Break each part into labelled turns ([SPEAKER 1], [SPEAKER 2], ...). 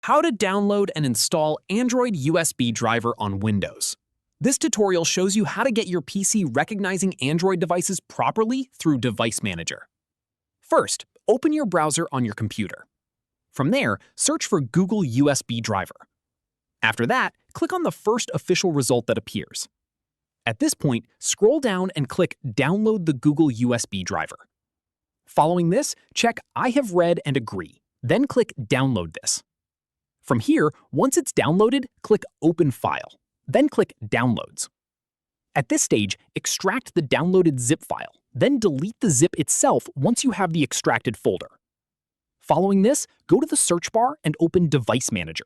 [SPEAKER 1] How to download and install Android USB driver on Windows. This tutorial shows you how to get your PC recognizing Android devices properly through Device Manager. First, open your browser on your computer. From there, search for Google USB driver. After that, click on the first official result that appears. At this point, scroll down and click Download the Google USB driver. Following this, check I have read and agree, then click Download this. From here, once it's downloaded, click Open File, then click Downloads. At this stage, extract the downloaded zip file, then delete the zip itself once you have the extracted folder. Following this, go to the search bar and open Device Manager.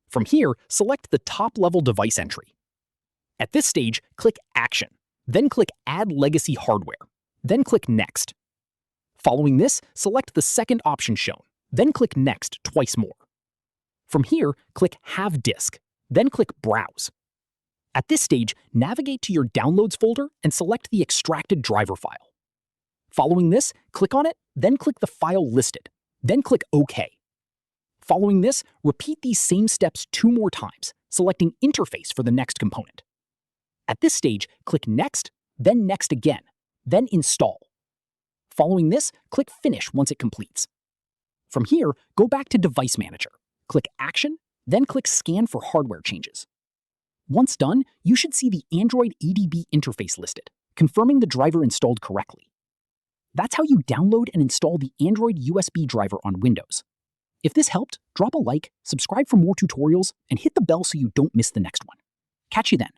[SPEAKER 1] From here, select the top-level device entry. At this stage, click Action, then click Add Legacy Hardware, then click Next. Following this, select the second option shown, then click Next twice more. From here, click Have Disk, then click Browse. At this stage, navigate to your Downloads folder and select the extracted driver file. Following this, click on it, then click the file listed, then click OK. Following this, repeat these same steps 2 more times, selecting Interface for the next component. At this stage, click Next, then Next again, then Install. Following this, click Finish once it completes. From here, go back to Device Manager. Click Action, then click Scan for hardware changes. Once done, you should see the Android ADB interface listed, confirming the driver installed correctly. That's how you download and install the Android USB driver on Windows. If this helped, drop a like, subscribe for more tutorials, and hit the bell so you don't miss the next one. Catch you then.